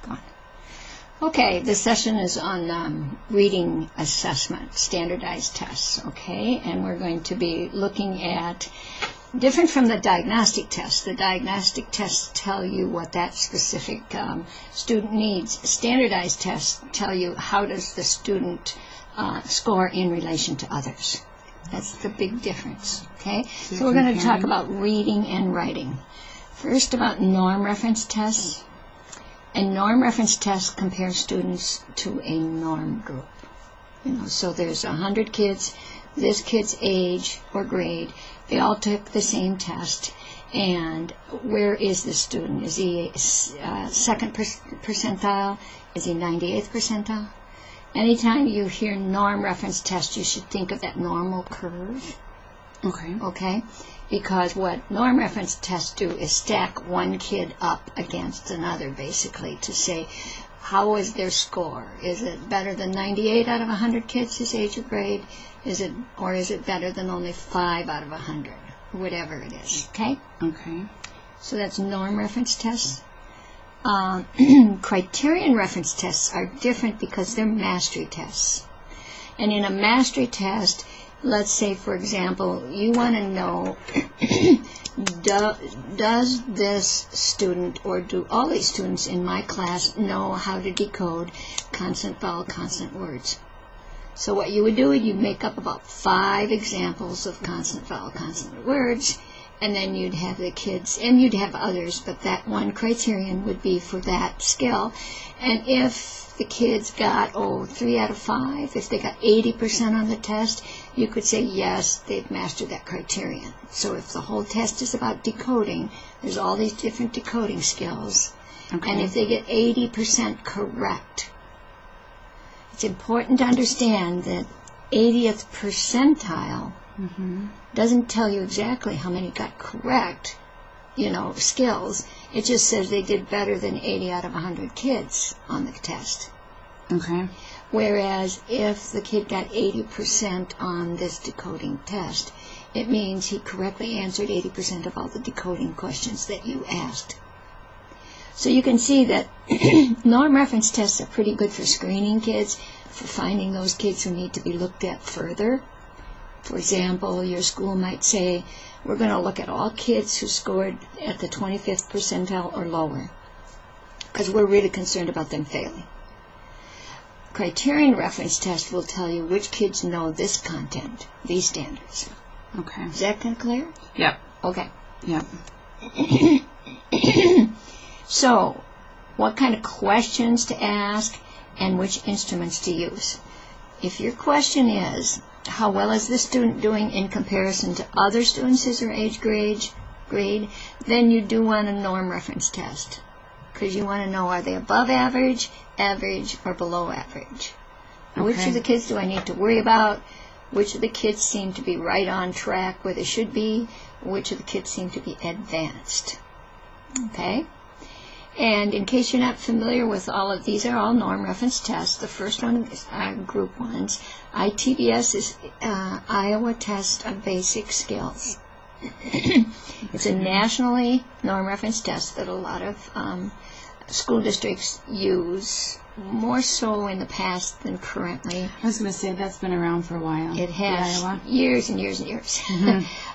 Gone. Okay, this session is on reading assessment, standardized tests, okay? And we're going to be looking at, different from the diagnostic tests. The diagnostic tests tell you what that specific student needs. Standardized tests tell you how does the student score in relation to others. That's the big difference, okay? So we're going to talk about reading and writing. First, about norm reference tests. A norm reference test compares students to a norm group. You know, so there's 100 kids, this kid's age or grade, they all took the same test, and where is this student? Is he second percentile? Is he 98th percentile? Anytime you hear norm reference test, you should think of that normal curve. Okay? Because what norm reference tests do is stack one kid up against another, basically, to say, how is their score? Is it better than 98 out of 100 kids his age or grade? Or is it better than only 5 out of 100? Whatever it is, okay? Okay. So that's norm reference tests. Criterion reference tests are different because they're mastery tests. And in a mastery test, let's say, for example, you want to know, does this student, or do all these students in my class know how to decode consonant, vowel, consonant words? So what you would do is you'd make up about 5 examples of consonant, vowel, consonant words, and then you'd have the kids, and you'd have others, but that one criterion would be for that skill. And if the kids got, 3 out of 5, if they got 80% on the test, you could say, yes, they've mastered that criterion. So if the whole test is about decoding, there's all these different decoding skills. Okay. And if they get 80% correct, it's important to understand that 80th percentile doesn't tell you exactly how many got correct, skills. It just says they did better than 80 out of 100 kids on the test. Okay. Whereas if the kid got 80% on this decoding test, it means he correctly answered 80% of all the decoding questions that you asked. So you can see that norm reference tests are pretty good for screening kids, for finding those kids who need to be looked at further. For example, your school might say, we're going to look at all kids who scored at the 25th percentile or lower, because we're really concerned about them failing. Criterion reference test will tell you which kids know this content, these standards. Okay. Is that kind of clear? Yep. Okay. Yep. So, what kind of questions to ask and which instruments to use? If your question is, how well is this student doing in comparison to other students his or age grade, then you do want a norm reference test, because you want to know, are they above average, or below average? Okay. Which of the kids do I need to worry about? Which of the kids seem to be right on track where they should be? Which of the kids seem to be advanced? Okay? And in case you're not familiar with all of these, are all norm reference tests. The first one is group ones. ITBS is Iowa Test of Basic Skills. It's a nationally norm reference test that a lot of school districts use, more so in the past than currently. I was going to say, that's been around for a while. It has, years and years and years.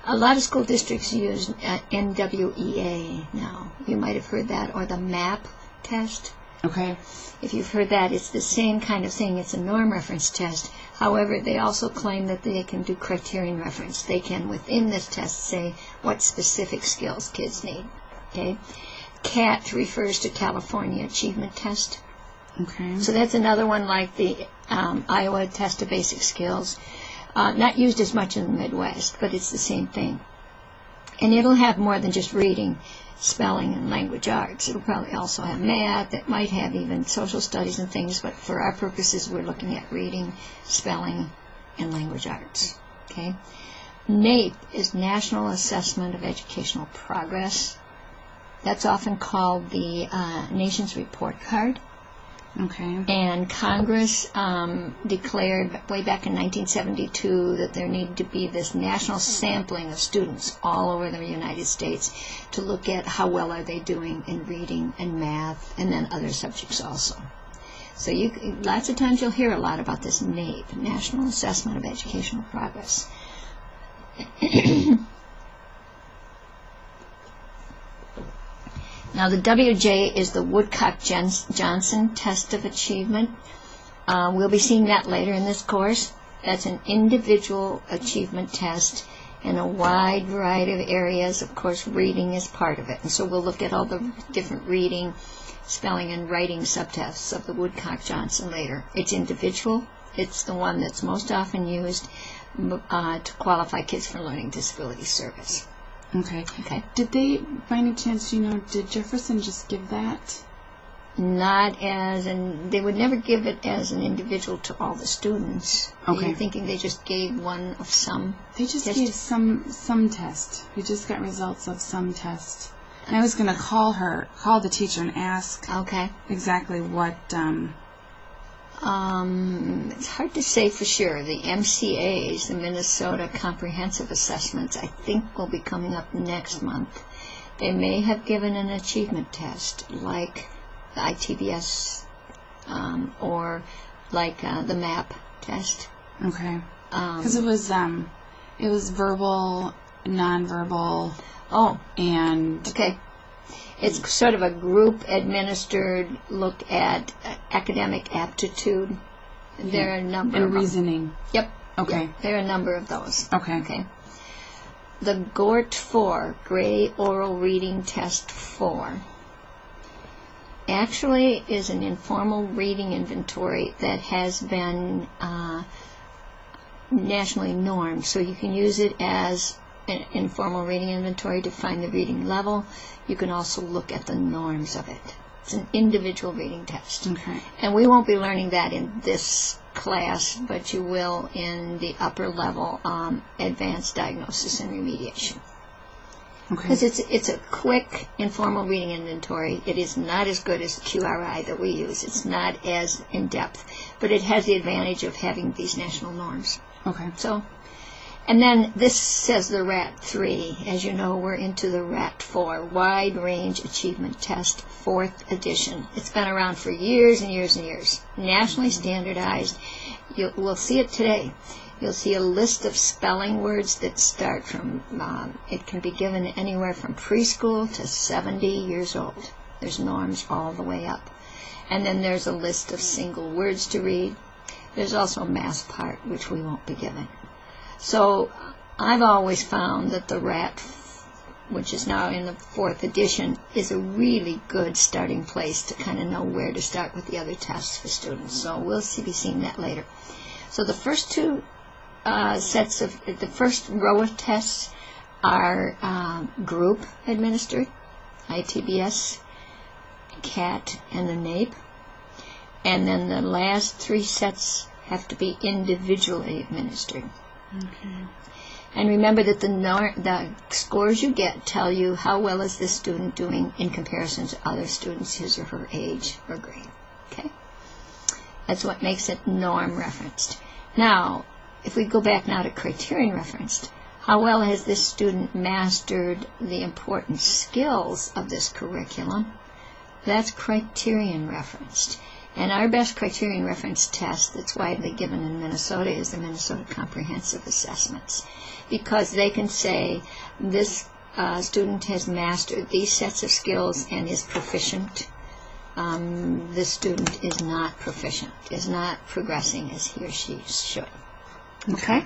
A lot of school districts use NWEA now. You might have heard that, or the MAP test. Okay. If you've heard that, it's the same kind of thing. It's a norm reference test. However, they also claim that they can do criterion reference. They can, within this test, say what specific skills kids need. Okay. CAT refers to California Achievement Test. Okay. So that's another one like the Iowa Test of Basic Skills. Not used as much in the Midwest, but it's the same thing. And it'll have more than just reading, spelling, and language arts. It'll probably also have math. It might have even social studies and things, but for our purposes, we're looking at reading, spelling, and language arts. Okay. NAEP is National Assessment of Educational Progress. That's often called the nation's report card. Okay. And Congress declared way back in 1972 that there needed to be this national sampling of students all over the United States to look at how well are they doing in reading and math and then other subjects also. So lots of times you'll hear a lot about this NAEP, National Assessment of Educational Progress. Now the WJ is the Woodcock-Johnson Test of Achievement. We'll be seeing that later in this course. That's an individual achievement test in a wide variety of areas. Of course, reading is part of it. And so we'll look at all the different reading, spelling, and writing subtests of the Woodcock-Johnson later. It's individual. It's the one that's most often used to qualify kids for learning disability service. Okay. Okay. Did they, by any chance, did Jefferson just give that? Not as they would never give it as an individual to all the students. Okay. Are you thinking they just gave one of some? They just gave some test. We just got results of some test. And I was going to call the teacher and ask Okay. exactly what, it's hard to say for sure. The MCAs, the Minnesota Comprehensive Assessments, I think will be coming up next month. They may have given an achievement test like the ITBS or like the MAP test. Okay. Because it was verbal, nonverbal. Oh. And okay. It's sort of a group-administered look at academic aptitude. There are a number and of reasoning. Yep. Okay. Yep. There are a number of those. Okay. Okay. The GORT-4, Gray Oral Reading Test 4, actually is an informal reading inventory that has been nationally normed. So you can use it as an informal reading inventory to find the reading level. You can also look at the norms of it. It's an individual reading test. Okay. And we won't be learning that in this class, but you will in the upper level advanced diagnosis and remediation. Okay. Because it's a quick informal reading inventory. It is not as good as QRI that we use. It's not as in-depth, but it has the advantage of having these national norms. Okay. So, and then this says the RAT3. As you know, we're into the RAT4, Wide Range Achievement Test, 4th edition. It's been around for years and years and years. Nationally standardized. We'll see it today. You'll see a list of spelling words that start from, it can be given anywhere from preschool to 70 years old. There's norms all the way up. And then there's a list of single words to read. There's also a math part, which we won't be given. So I've always found that the RAT, which is now in the 4th edition, is a really good starting place to kind of know where to start with the other tests for students. So we'll be seeing that later. So the first two the first row of tests are group administered, ITBS, CAT, and the NAEP. And then the last 3 sets have to be individually administered. Okay. And remember that the scores you get tell you how well is this student doing in comparison to other students his or her age or grade. Okay? That's what makes it norm referenced. Now, if we go back now to criterion referenced, how well has this student mastered the important skills of this curriculum? That's criterion referenced. And our best criterion reference test that's widely given in Minnesota is the Minnesota Comprehensive Assessments, because they can say this student has mastered these sets of skills and is proficient. This student is not proficient, is not progressing as he or she should. Okay?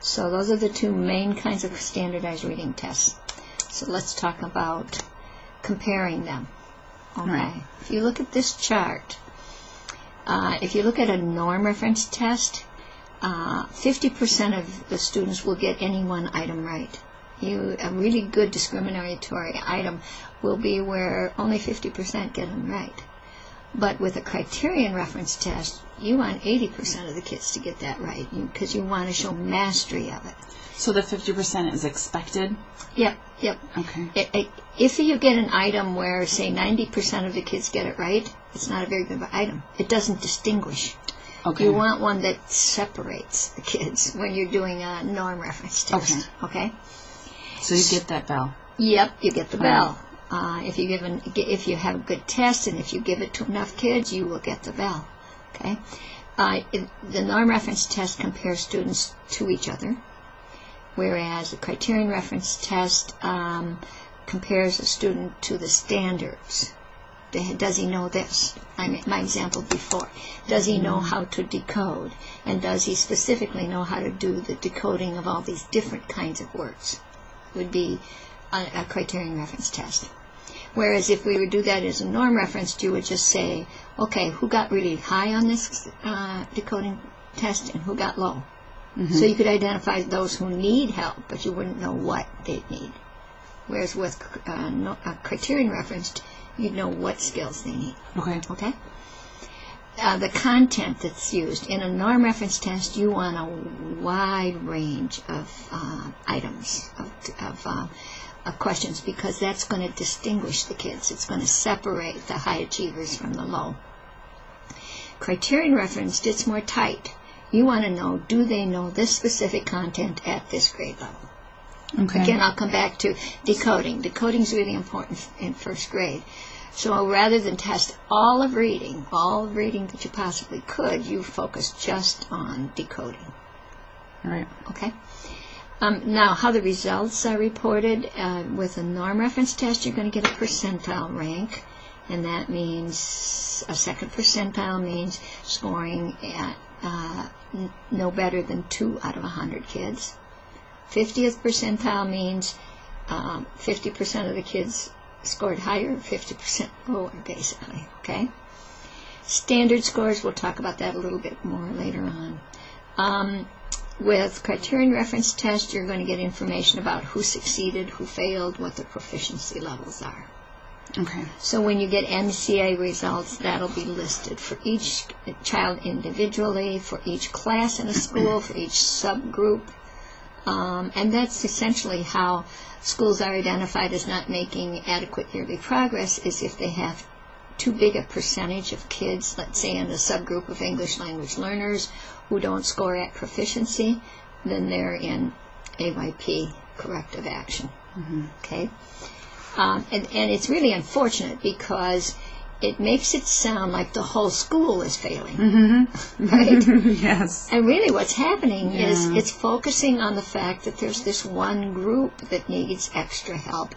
So those are the 2 main kinds of standardized reading tests. So let's talk about comparing them. Okay. Right. If you look at this chart, if you look at a norm reference test, 50% of the students will get any one item right. A really good discriminatory item will be where only 50% get them right. But with a criterion reference test, you want 80% of the kids to get that right because you want to show mastery of it. So the 50% is expected? Yep. Okay. If you get an item where, say, 90% of the kids get it right, it's not a very good item. It doesn't distinguish. Okay. You want one that separates the kids when you're doing a norm reference test. Okay? So you get that bell? Yep, you get the bell. If you have a good test and if you give it to enough kids, you will get the bell. Okay? The norm reference test compares students to each other, whereas the criterion reference test compares a student to the standards. Does he know this? My example before. Does he know how to decode? And does he specifically know how to do the decoding of all these different kinds of words? Would be a criterion reference test. Whereas if we would do that as a norm reference, you would just say, okay, who got really high on this decoding test and who got low? Mm-hmm. So you could identify those who need help, but you wouldn't know what they'd need. Whereas with a criterion reference, you'd know what skills they need. Okay? The content that's used. In a norm reference test, you want a wide range of items, of questions, because that's going to distinguish the kids. It's going to separate the high achievers from the low. Criterion reference, it's more tight. You want to know, do they know this specific content at this grade level? Okay. Again, I'll come back to decoding. Decoding is really important in first grade. So rather than test all of reading that you possibly could, you focus just on decoding. Right. Okay? Now, how the results are reported, with a norm reference test, you're going to get a percentile rank, and that means a second percentile means scoring at no better than 2 out of 100 kids. 50th percentile means 50% of the kids scored higher, 50% lower, basically. Okay? Standard scores, we'll talk about that a little bit more later on. With criterion reference test, you're going to get information about who succeeded, who failed, what their proficiency levels are. Okay. So when you get MCA results, that'll be listed for each child individually, for each class in a school, for each subgroup. And that's essentially how schools are identified as not making adequate yearly progress, is if they have too big a percentage of kids, let's say in a subgroup of English language learners, who don't score at proficiency, then they're in AYP, corrective action. Mm-hmm. Okay? And it's really unfortunate because it makes it sound like the whole school is failing. Mm-hmm. Right? Yes. And really what's happening is it's focusing on the fact that there's this one group that needs extra help,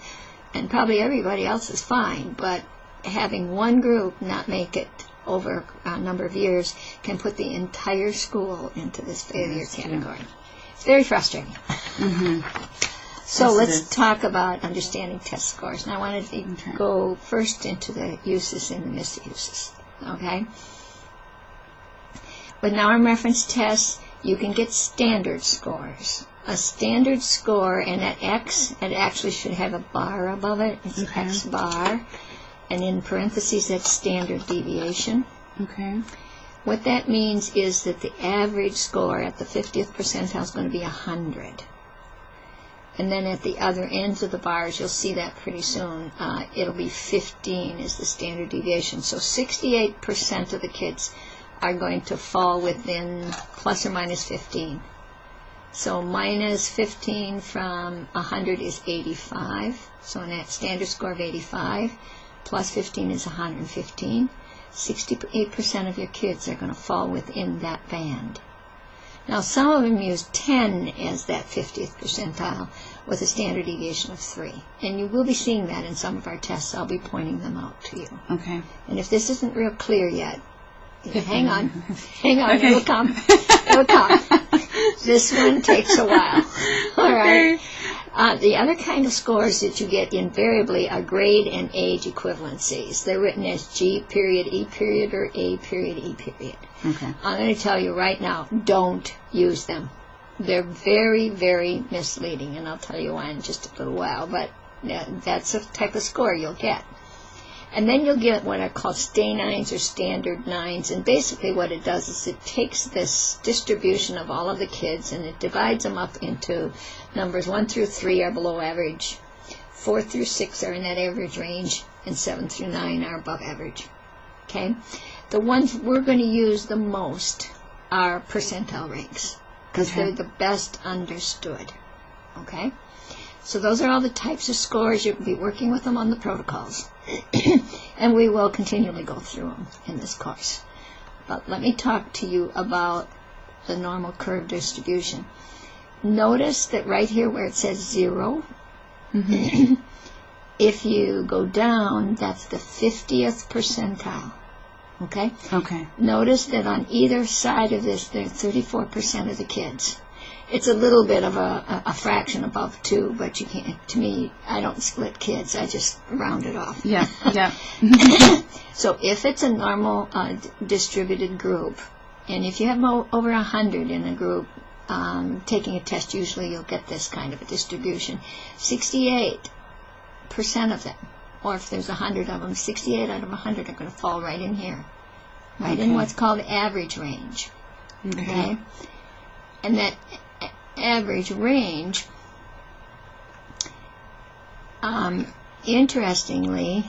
and probably everybody else is fine, but having one group not make it over a number of years can put the entire school into this failure category. It's very frustrating. Mm-hmm. So let's talk about understanding test scores. Now I wanted to go first into the uses and the misuses. Okay? With norm reference tests, you can get standard scores. A standard score, and at X, it actually should have a bar above it. It's X bar. And in parentheses, that's standard deviation. Okay. What that means is that the average score at the 50th percentile is going to be 100. And then at the other ends of the bars, you'll see that pretty soon, it'll be 15 is the standard deviation. So 68% of the kids are going to fall within plus or minus 15. So minus 15 from 100 is 85. So in that standard score of 85, plus 15 is 115. 68% of your kids are going to fall within that band. Now, some of them use 10 as that 50th percentile with a standard deviation of 3. And you will be seeing that in some of our tests. I'll be pointing them out to you. Okay. And if this isn't real clear yet, hang on. Hang on. Okay. It'll come. It'll come. This one takes a while. All right. The other kind of scores that you get invariably are grade and age equivalencies. They're written as G period, E period, or A period, E period. Okay. I'm going to tell you right now, don't use them. They're very, very misleading, and I'll tell you why in just a little while, but that's a type of score you'll get. And then you'll get what are called stay nines or standard nines. And basically what it does is it takes this distribution of all of the kids and it divides them up into numbers 1 through 3 are below average, 4 through 6 are in that average range, and 7 through 9 are above average. Okay? The ones we're going to use the most are percentile ranks because they're the best understood. Okay? So those are all the types of scores. You'll be working with them on the protocols. And we will continually go through them in this course. But let me talk to you about the normal curve distribution. Notice that right here where it says 0, if you go down, that's the 50th percentile. Okay? Okay. Notice that on either side of this, there are 34% of the kids. It's a little bit of a fraction above 2, but you can't, to me, I don't split kids. I just round it off. Yeah, yeah. So if it's a normal distributed group, and if you have over 100 in a group taking a test, usually you'll get this kind of a distribution. 68% of them, or if there's 100 of them, 68 out of 100 are going to fall right in here, right in what's called average range. Okay? And that average range, interestingly,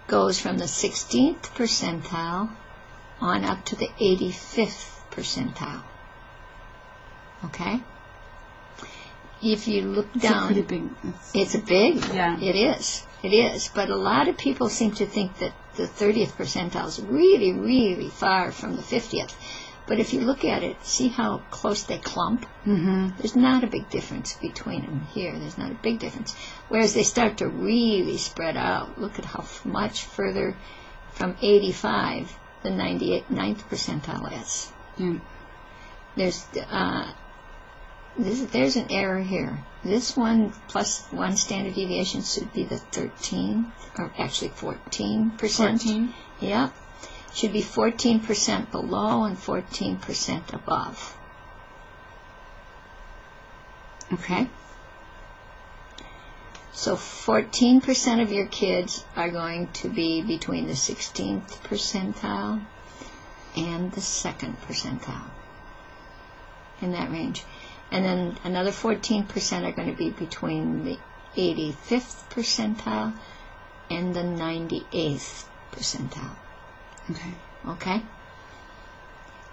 goes from the 16th percentile on up to the 85th percentile. Okay? If you look down, it's a big, yeah. It is. But a lot of people seem to think that the 30th percentile is really, really far from the 50th. But if you look at it, see how close they clump? There's not a big difference between them here. There's not a big difference. Whereas they start to really spread out. Look at how much further from 85 the 99th percentile is. There's an error here. This one plus 1 standard deviation should be the 13, or actually 14%. 14? Yep. Should be 14% below and 14% above. Okay? So 14% of your kids are going to be between the 16th percentile and the 2nd percentile, in that range. And then another 14% are going to be between the 85th percentile and the 98th percentile. Okay?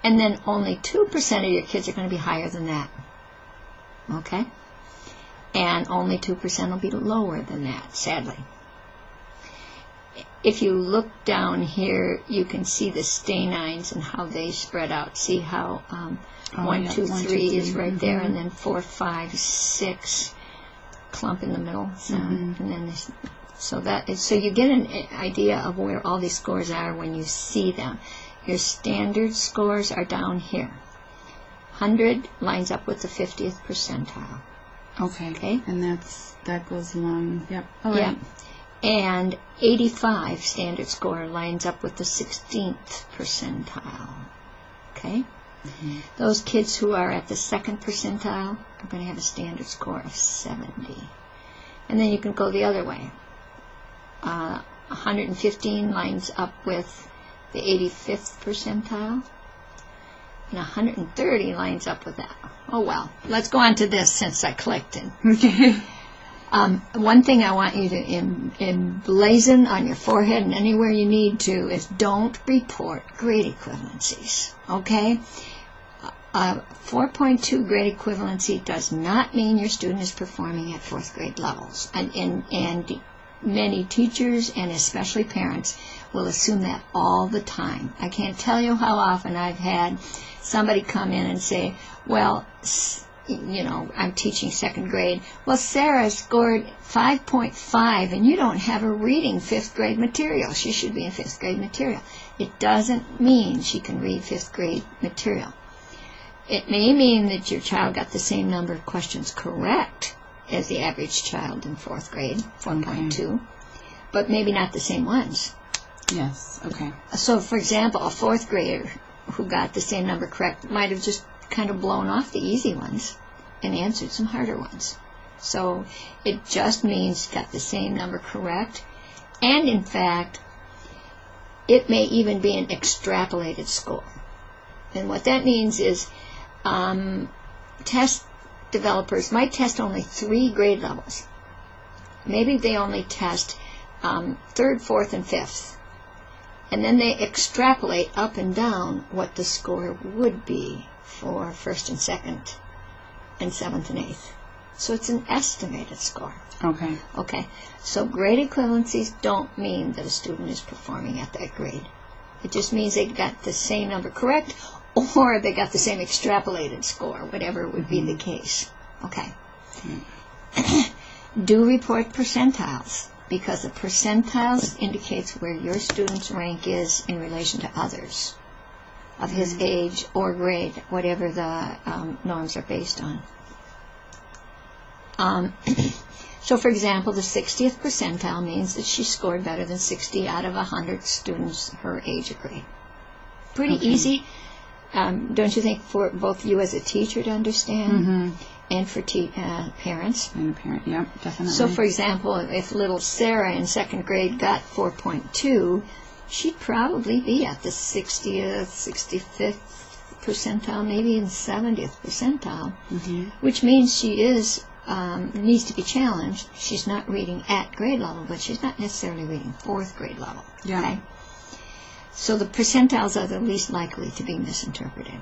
And then only 2% of your kids are going to be higher than that. Okay? And only 2% will be lower than that, sadly. If you look down here, you can see the stay nines and how they spread out. See how 1, 2, 3 is right there, and then 4, 5, 6 clump in the middle. And then this, so you get an idea of where all these scores are when you see them. Your standard scores are down here. 100 lines up with the 50th percentile. Okay. And that goes along. Yep. All right. Yep. And 85 standard score lines up with the 16th percentile. Okay? Those kids who are at the 2nd percentile are going to have a standard score of 70. And then you can go the other way. 115 lines up with the 85th percentile. And 130 lines up with that. Oh, well. Let's go on to this since I clicked. Okay. One thing I want you to emblazon on your forehead and anywhere you need to is don't report grade equivalencies. Okay? 4.2 grade equivalency does not mean your student is performing at 4th grade levels. And many teachers and especially parents will assume that all the time. I can't tell you how often I've had somebody come in and say, well, I'm teaching 2nd grade. Well, Sarah scored 5.5 and you don't have her reading 5th grade material. She should be in 5th grade material. It doesn't mean she can read 5th grade material. It may mean that your child got the same number of questions correct as the average child in 4th grade, 4.2, but maybe not the same ones. Yes, okay. So, for example, a 4th grader who got the same number correct might have just kind of blown off the easy ones and answered some harder ones. So it just means got the same number correct. And in fact, it may even be an extrapolated score. And what that means is test developers might test only 3 grade levels. Maybe they only test 3rd, 4th, and 5th. And then they extrapolate up and down what the score would be for 1st and 2nd and 7th and 8th. So it's an estimated score. Okay. Okay. So grade equivalencies don't mean that a student is performing at that grade. It just means they got the same number correct, or they got the same extrapolated score, whatever would be the case. Okay. Do report percentiles, because the percentiles indicates where your student's rank is in relation to others of his age or grade, whatever the norms are based on. So, for example, the 60th percentile means that she scored better than 60 out of 100 students her age or grade. Pretty easy, don't you think, for both you as a teacher to understand and for parents? And a parent, yeah, definitely. So, for example, if little Sarah in 2nd grade got 4.2, she'd probably be at the 60th, 65th percentile, maybe in 70th percentile, which means she is needs to be challenged. She's not reading at grade level, but she's not necessarily reading 4th grade level. Yeah. Okay? So the percentiles are the least likely to be misinterpreted.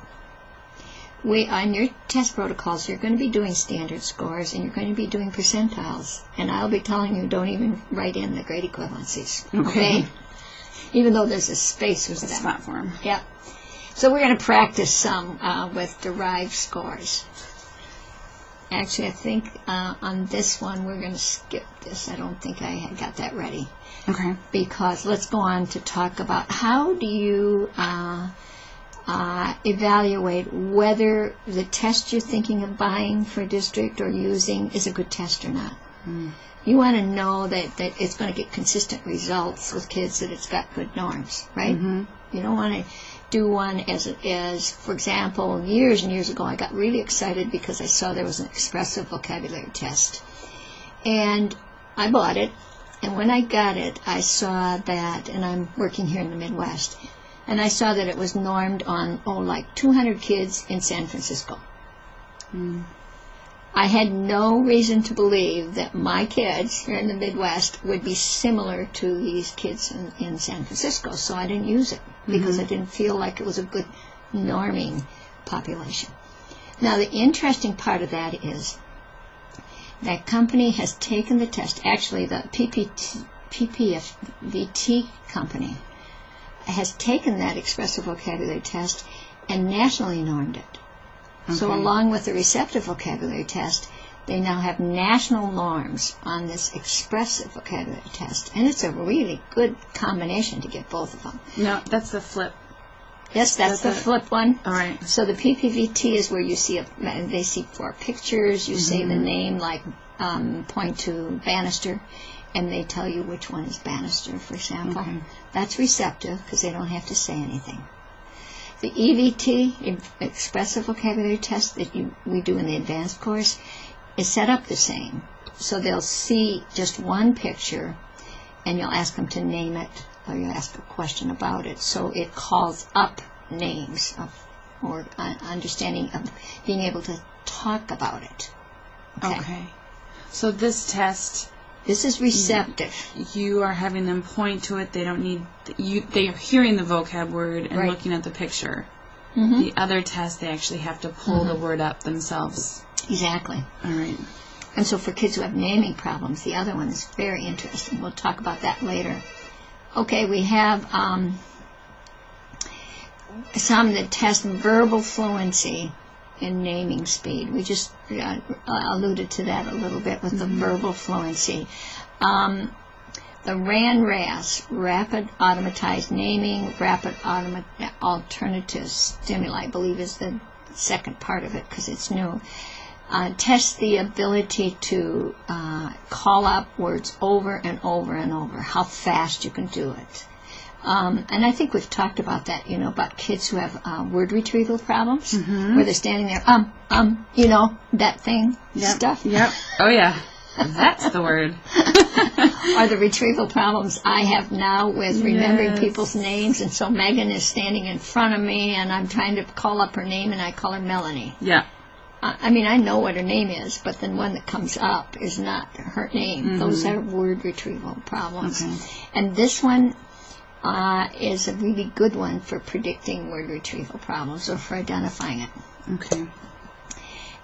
On your test protocols, you're going to be doing standard scores and you're going to be doing percentiles. And I'll be telling you, don't even write in the grade equivalencies. Okay? Even though there's a space with them. Spot for them. Yeah. So we're going to practice some with derived scores. Actually, I think on this one we're going to skip this. I don't think I had got that ready. Okay. Because let's go on to talk about how do you evaluate whether the test you're thinking of buying for district or using is a good test or not. You want to know that it's going to get consistent results with kids, that it's got good norms, right? You don't want to do one as, for example, years and years ago, I got really excited because I saw there was an expressive vocabulary test. And I bought it, and when I got it, I saw that, and I'm working here in the Midwest, and I saw that it was normed on, like 200 kids in San Francisco. I had no reason to believe that my kids here in the Midwest would be similar to these kids in San Francisco, so I didn't use it because I didn't feel like it was a good norming population. Now, the interesting part of that is that company has taken the test, actually the PPVT company has taken that expressive vocabulary test and nationally normed it. So along with the receptive vocabulary test, they now have national norms on this expressive vocabulary test. And it's a really good combination to get both of them. No, that's the flip. Yes, that's the flip one. All right. So the PPVT is where you see, they see 4 pictures, you say the name, like point to Bannister, and they tell you which one is Bannister, for example. That's receptive because they don't have to say anything. The EVT, expressive vocabulary test, that we do in the advanced course, is set up the same. So they'll see just one picture, and you'll ask them to name it, or you'll ask a question about it. So it calls up names or understanding of being able to talk about it. Okay. So this test... This is receptive. You are having them point to it. They don't need... They are hearing the vocab word and looking at the picture. The other test, they actually have to pull the word up themselves. Exactly. All right. And so for kids who have naming problems, the other one is very interesting. We'll talk about that later. Okay, we have some that test verbal fluency and naming speed. We just alluded to that a little bit with the verbal fluency. The RAN-RAS, Rapid Automatized Naming, Rapid Alternative Stimuli, I believe is the second part of it because it's new. Test the ability to call up words over and over and over, how fast you can do it. And I think we've talked about that, about kids who have word retrieval problems, where they're standing there, that thing, stuff. Yep. Oh, yeah. That's the word. Or the retrieval problems I have now with remembering people's names. And so Megan is standing in front of me, and I'm trying to call up her name, and I call her Melanie. Yeah. I mean, I know what her name is, but then one that comes up is not her name. Mm-hmm. Those are word retrieval problems. Okay. And this one is a really good one for predicting word retrieval problems or for identifying it. Okay.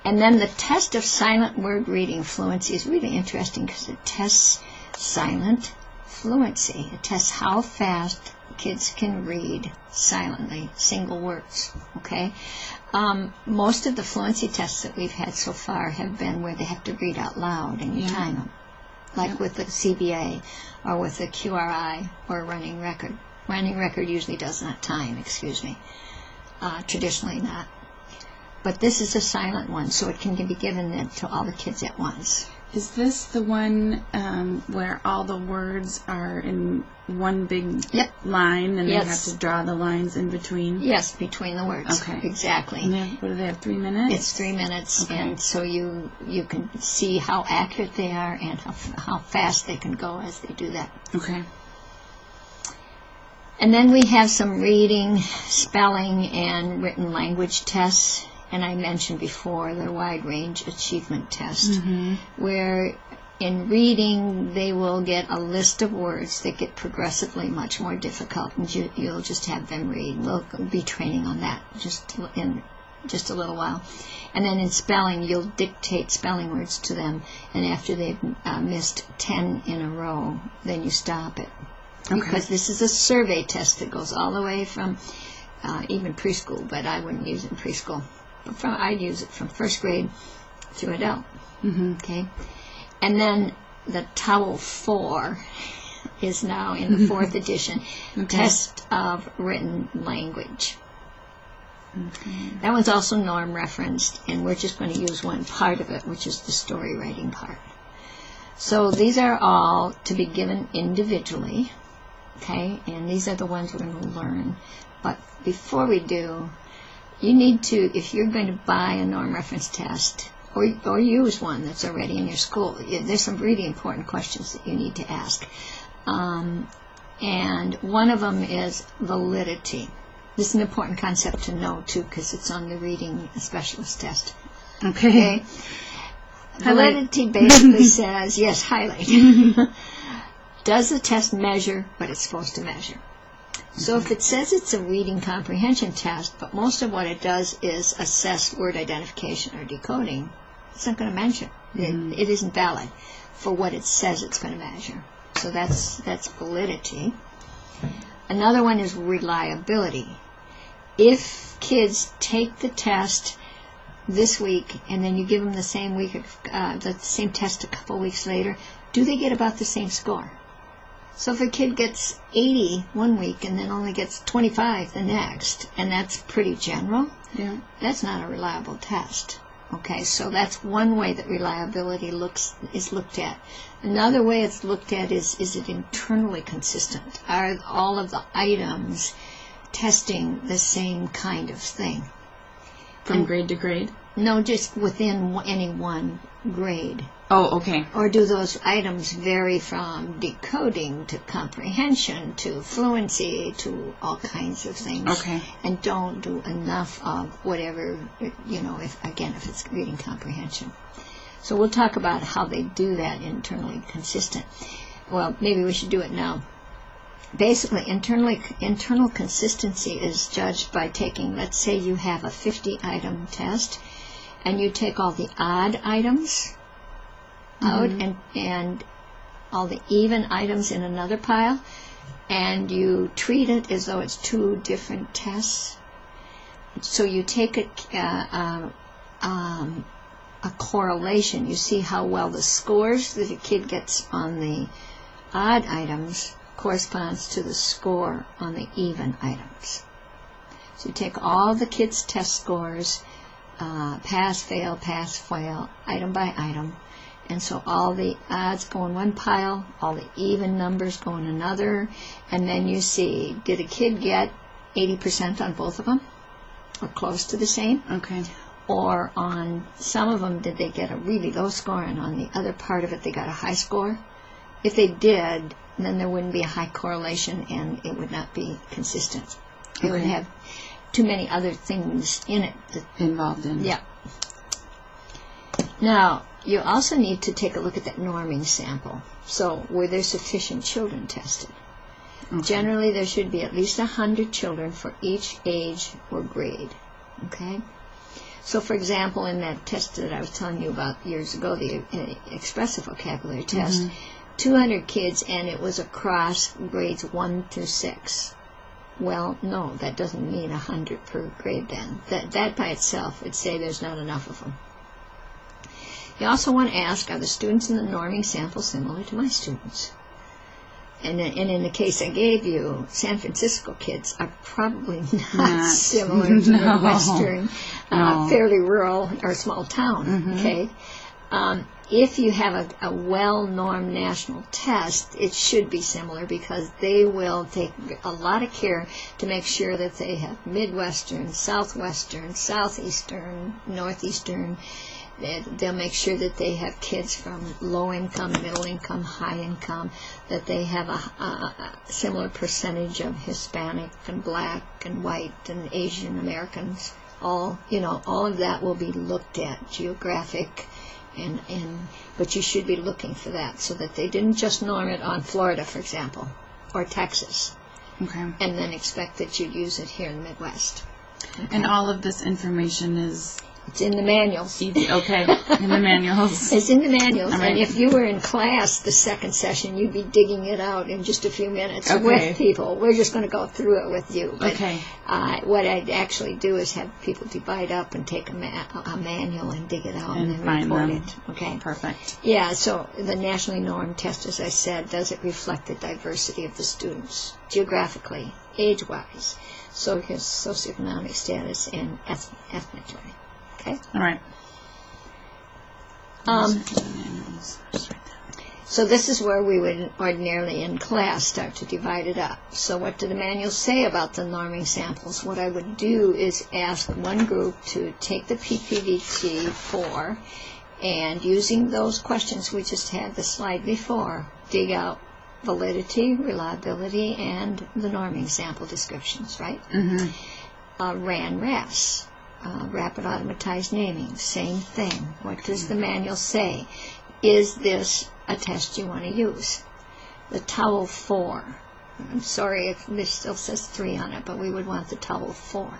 And then the test of silent word reading fluency is really interesting because it tests silent fluency. It tests how fast kids can read silently, single words, okay? Most of the fluency tests that we've had so far have been where they have to read out loud and you time them, like with the CBA or with the QRI or running record. Running record usually does not time, traditionally not. But this is a silent one, so it can be given then to all the kids at once. Is this the one where all the words are in one big line and they have to draw the lines in between? Yes, between the words. Okay. Exactly. And what do they have, 3 minutes? It's 3 minutes, and so you can see how accurate they are and how fast they can go as they do that. Okay. And then we have some reading, spelling, and written language tests. And I mentioned before the wide range achievement test, where in reading they will get a list of words that get progressively much more difficult, and you'll just have them read. We'll be training on that in just a little while. And then in spelling, you'll dictate spelling words to them, and after they've missed 10 in a row, then you stop it. Okay. Because this is a survey test that goes all the way from even preschool, but I wouldn't use it in preschool. I'd use it from first grade to adult. Okay, and then the Towel 4 is now in the 4th edition, test of written language. That one's also norm referenced, and we're just going to use one part of it, which is the story writing part. So these are all to be given individually, okay, and these are the ones we're going to learn. But before we do, you need to, if you're going to buy a norm reference test or use one that's already in your school, there's some really important questions that you need to ask. And one of them is validity. This is an important concept to know, too, because it's on the reading specialist test. Okay? Validity basically says, yes, highlight. Does the test measure what it's supposed to measure? So if it says it's a reading comprehension test, but most of what it does is assess word identification or decoding, it's not going to measure. It isn't valid for what it says it's going to measure. So that's validity. Another one is reliability. If kids take the test this week and then you give them the same test a couple weeks later, do they get about the same score? So if a kid gets 80 one week and then only gets 25 the next, and that's pretty general, that's not a reliable test. Okay, so that's one way that reliability is looked at. Another way it's looked at is it internally consistent? Are all of the items testing the same kind of thing? From grade to grade? No, just within any one grade. Oh, okay. Or do those items vary from decoding to comprehension to fluency to all kinds of things? Okay. And don't do enough of whatever, if it's reading comprehension. So we'll talk about how they do that internally consistent. Well, maybe we should do it now. Basically, internal consistency is judged by taking, let's say you have a 50-item test, and you take all the odd items out and all the even items in another pile, and you treat it as though it's two different tests. So you take a correlation. You see how well the scores that a kid gets on the odd items corresponds to the score on the even items. So you take all the kids' test scores, pass, fail, item by item, and so all the odds go in one pile, all the even numbers go in another, and then you see, did a kid get 80% on both of them, or close to the same? Okay. or on some of them did they get a really low score and on the other part of it they got a high score? If they did, then there wouldn't be a high correlation and it would not be consistent. It would have too many other things in it. Involved in it. Yeah. Now, you also need to take a look at that norming sample. So, were there sufficient children tested? Okay. Generally, there should be at least 100 children for each age or grade. Okay? So, for example, in that test that I was telling you about years ago, the expressive vocabulary test, 200 kids, and it was across grades 1 through 6. Well, no, that doesn't mean 100 per grade then. That by itself would say there's not enough of them. You also want to ask, are the students in the norming sample similar to my students? And in the case I gave you, San Francisco kids are probably not similar to Midwestern, fairly rural or small town. Okay, if you have a well-normed national test, it should be similar because they will take a lot of care to make sure that they have Midwestern, Southwestern, Southeastern, Northeastern. They'll make sure that they have kids from low income, middle income, high income, that they have a similar percentage of Hispanic and black and white and Asian Americans. All of that will be looked at, geographic, but you should be looking for that so that they didn't just norm it on Florida, for example, or Texas, and then expect that you'd use it here in the Midwest. Okay. And all of this information is... It's in the manuals. Okay, in the manuals. It's in the manuals. Right. And if you were in class the second session, you'd be digging it out in just a few minutes with people. We're just going to go through it with you. But, what I'd actually do is have people divide up and take a manual and dig it out and then report it. Okay. Perfect. Yeah, so the nationally normed test, as I said, does it reflect the diversity of the students geographically, age-wise, socioeconomic status, and ethnically. Okay. All right. So this is where we would ordinarily in class start to divide it up. So what do the manuals say about the norming samples? What I would do is ask one group to take the PPVT-4 and using those questions we just had the slide before, dig out validity, reliability, and the norming sample descriptions, right? RAS. Rapid automatized naming, same thing. What does the manual say? Is this a test you want to use? The TOWEL 4. I'm sorry if this still says 3 on it, but we would want the TOWEL 4.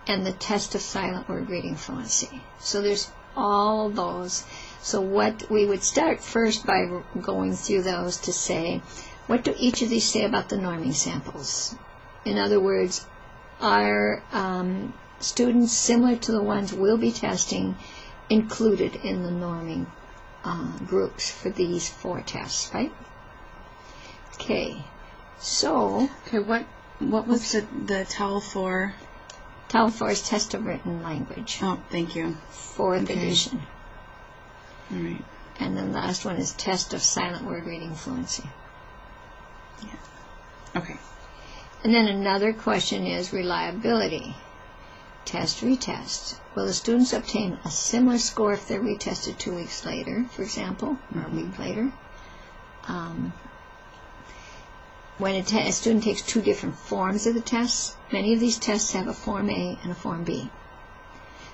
And the test of silent word reading fluency. So there's all those. So what we would start first by going through those to say, what do each of these say about the norming samples? In other words, are students similar to the ones we'll be testing included in the norming groups for these 4 tests, right? Okay, so... Okay, what was the TOWEL 4? TOWEL 4 is Test of Written Language. Oh, thank you. 4th edition. All right. And then the last one is Test of Silent Word Reading Fluency. Yeah. Okay. And then another question is reliability. Test, retest. Will the students obtain a similar score if they're retested 2 weeks later, for example, or a week later? When a student takes 2 different forms of the test, many of these tests have a Form A and a Form B.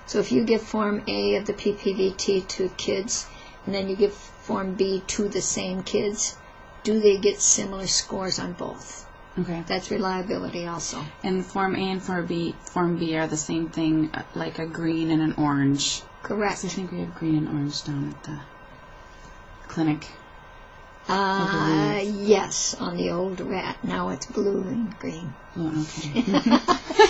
So if you give Form A of the PPVT to kids, and then you give Form B to the same kids, do they get similar scores on both? Okay. That's reliability also. And Form A and Form B are the same thing, like a green and an orange. Correct. I think we have green and orange down at the clinic. Yes, on the old rat. Now it's blue and green. Oh, okay.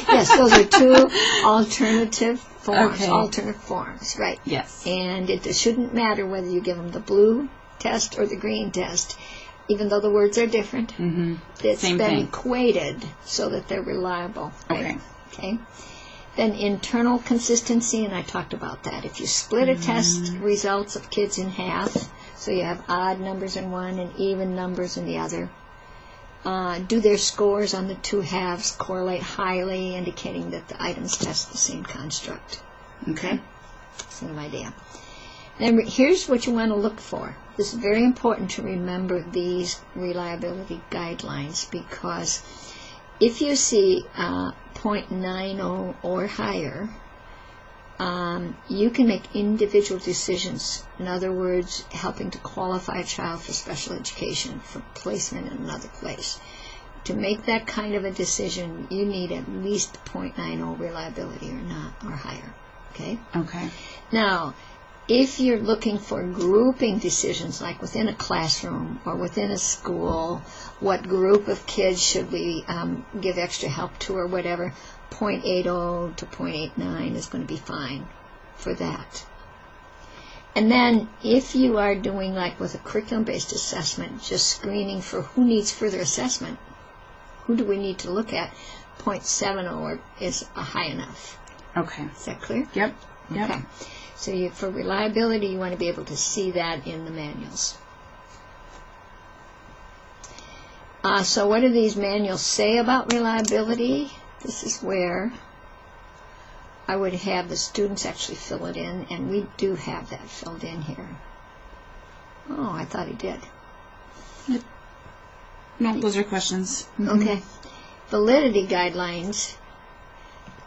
Yes, those are 2 alternative forms. Okay. Alternate forms, right. Yes. And it shouldn't matter whether you give them the blue test or the green test. Even though the words are different, it's Same been thing. equated so that they're reliable. Right? Okay. Then internal consistency, and I talked about that. If you split a test results of kids in half, so you have odd numbers in one and even numbers in the other, do their scores on the 2 halves correlate highly, indicating that the items test the same construct? Okay. Same idea. Then here's what you want to look for. This is very important to remember these reliability guidelines, because if you see 0.90 or higher, you can make individual decisions. In other words, helping to qualify a child for special education, for placement in another place. To make that kind of a decision, you need at least 0.90 reliability or higher. Okay? Okay. Now, if you're looking for grouping decisions, like within a classroom or within a school, what group of kids should we give extra help to or whatever, 0.80 to 0.89 is going to be fine for that. And then if you are doing, like with a curriculum-based assessment, just screening for who needs further assessment, who do we need to look at, 0.70 is high enough. Okay. Is that clear? Yep. Okay. So for reliability, you want to be able to see that in the manuals. So what do these manuals say about reliability? This is where I would have the students actually fill it in, and we do have that filled in here. Oh, I thought he did. No, those are questions. Okay. Validity guidelines.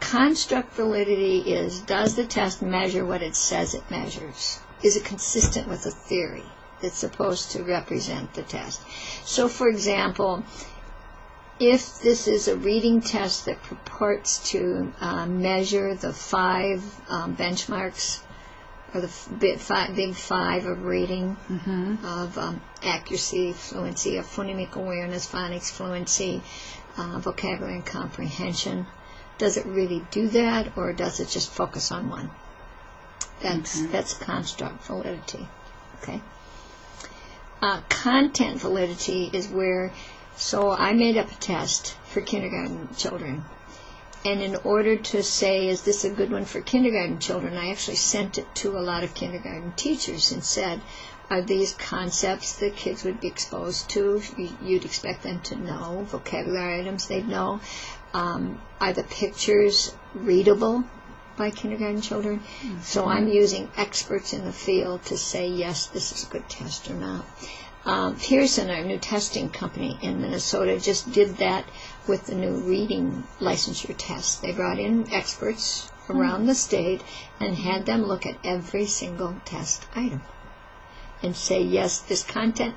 Construct validity is, does the test measure what it says it measures? Is it consistent with the theory that's supposed to represent the test? So, for example, if this is a reading test that purports to measure the 5 benchmarks, or the big five of reading, of accuracy, fluency, of phonemic awareness, phonics, fluency, vocabulary and comprehension, does it really do that, or does it just focus on one? That's construct validity. Okay. Content validity is where, so I made up a test for kindergarten children, and in order to say, is this a good one for kindergarten children, I actually sent it to a lot of kindergarten teachers and said, are these concepts that kids would be exposed to? You'd expect them to know, vocabulary items they'd know. Are the pictures readable by kindergarten children? So I'm using experts in the field to say, yes, this is a good test or not. Pearson, our new testing company in Minnesota, just did that with the new reading licensure test. They brought in experts around the state and had them look at every single test item and say, yes, this content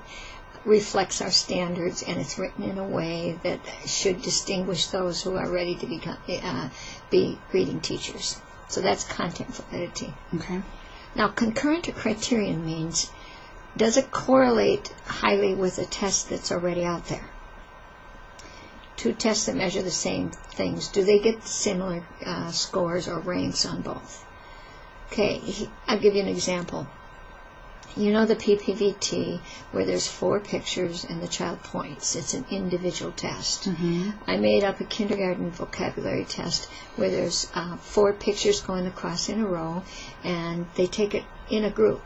reflects our standards, and it's written in a way that should distinguish those who are ready to be reading teachers. So that's content validity. Okay. Now, concurrent or criterion means, does it correlate highly with a test that's already out there? Two tests that measure the same things, do they get similar scores or ranks on both? Okay, I'll give you an example. You know the PPVT, where there's 4 pictures and the child points. It's an individual test. I made up a kindergarten vocabulary test where there's 4 pictures going across in a row, and they take it in a group.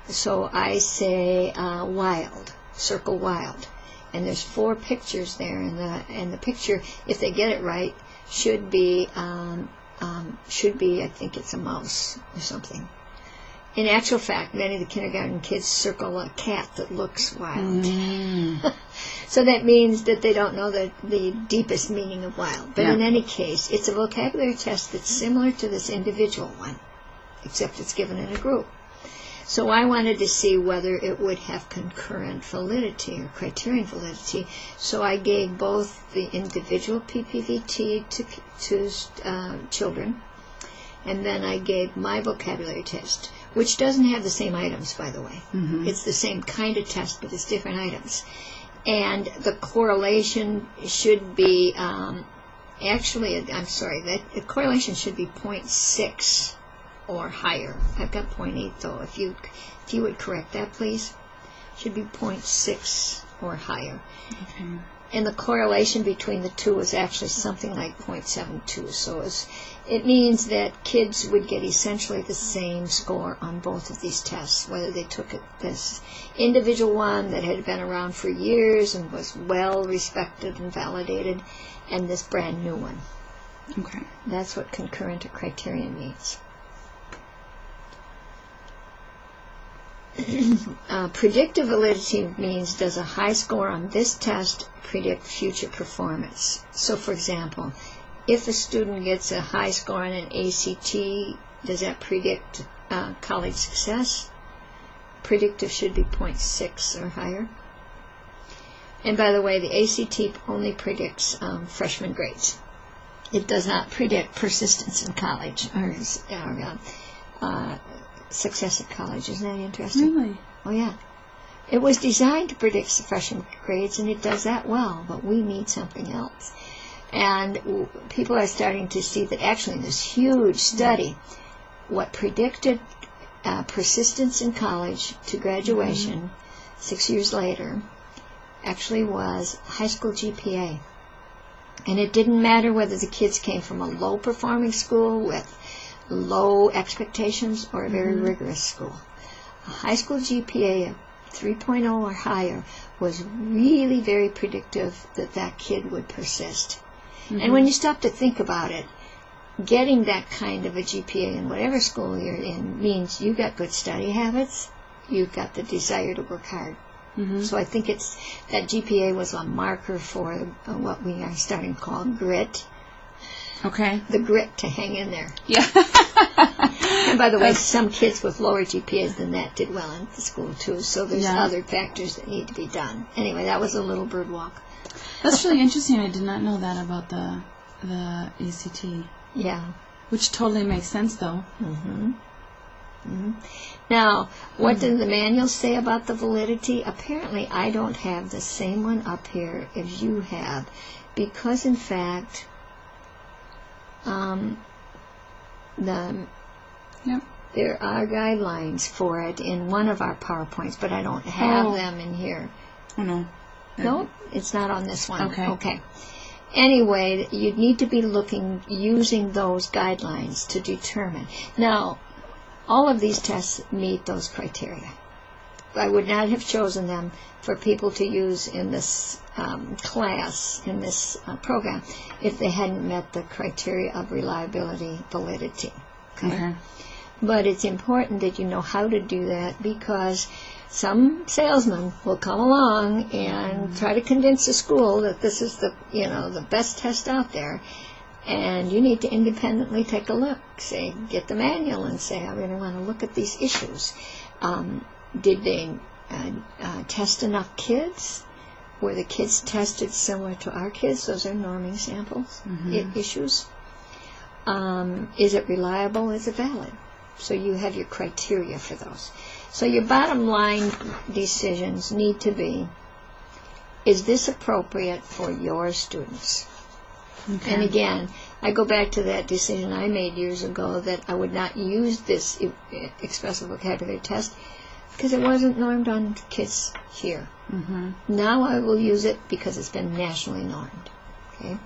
So I say wild, circle wild, and there's 4 pictures there, and the picture, if they get it right, should be I think it's a mouse or something. In actual fact, many of the kindergarten kids circle a cat that looks wild. So that means that they don't know the deepest meaning of wild. But in any case, it's a vocabulary test that's similar to this individual one, except it's given in a group. So I wanted to see whether it would have concurrent validity or criterion validity. So I gave both the individual PPVT to children, and then I gave my vocabulary test, which doesn't have the same items, by the way. It's the same kind of test, but it's different items. And the correlation should be, the correlation should be 0.6 or higher. I've got 0.8 though. If you would correct that, please. Should be 0.6 or higher. Okay. And the correlation between the two is actually something like 0.72. So it means that kids would get essentially the same score on both of these tests, whether they took this individual one that had been around for years and was well respected and validated, and this brand new one. Okay. That's what concurrent or criterion means. predictive validity means, does a high score on this test predict future performance? So, for example, if a student gets a high score on an ACT, does that predict college success? Predictive should be 0.6 or higher. And by the way, the ACT only predicts freshman grades. It does not predict persistence in college or success at college. Isn't that interesting? Really? Oh, yeah. It was designed to predict freshman grades, and it does that well, but we need something else. And people are starting to see that actually in this huge study, what predicted persistence in college to graduation 6 years later actually was high school GPA. And it didn't matter whether the kids came from a low-performing school with low expectations or a very rigorous school. A high school GPA of 3.0 or higher was really very predictive that that kid would persist. And when you stop to think about it, getting that kind of a GPA in whatever school you're in means you've got good study habits, you've got the desire to work hard. So I think it's that GPA was a marker for what we are starting to call grit. Okay. The grit to hang in there. Yeah. And by the way, some kids with lower GPAs than that did well in the school too, so there's other factors that need to be done. Anyway, that was a little bird walk. That's really interesting. I did not know that about the ACT. Yeah. Which totally makes sense, though. Now, what did the manual say about the validity? Apparently, I don't have the same one up here as you have, because in fact, there are guidelines for it in one of our PowerPoints, but I don't have them in here. Oh, no. No, it's not on this one. Okay. Anyway, you'd need to be using those guidelines to determine. Now, all of these tests meet those criteria. I would not have chosen them for people to use in this class, in this program, if they hadn't met the criteria of reliability, validity. Okay? But it's important that you know how to do that, because some salesman will come along and try to convince a school that this is the best test out there, and you need to independently take a look. Say, get the manual and say, I really want to look at these issues. Did they test enough kids? Were the kids tested similar to our kids? Those are norming samples issues. Is it reliable? Is it valid? So you have your criteria for those. So your bottom line decisions need to be, is this appropriate for your students? Okay. And again, I go back to that decision I made years ago that I would not use this expressive vocabulary test because it wasn't normed on kids here. Now I will use it because it's been nationally normed. Okay.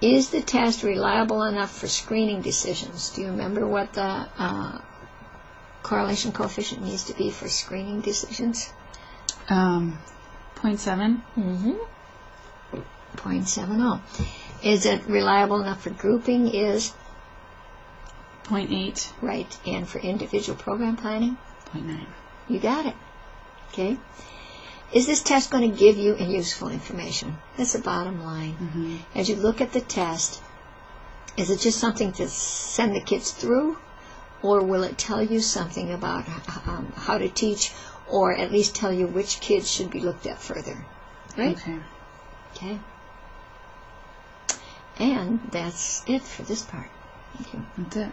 Is the test reliable enough for screening decisions? Do you remember what the correlation coefficient needs to be for screening decisions? 0.7. 0.70. Is it reliable enough for grouping? Is 0.8. Right. And for individual program planning? 0.9. You got it. Okay. Is this test going to give you useful information? That's the bottom line. As you look at the test, is it just something to send the kids through, or will it tell you something about how to teach, or at least tell you which kids should be looked at further? Right? Okay. And that's it for this part. Thank you. That's it.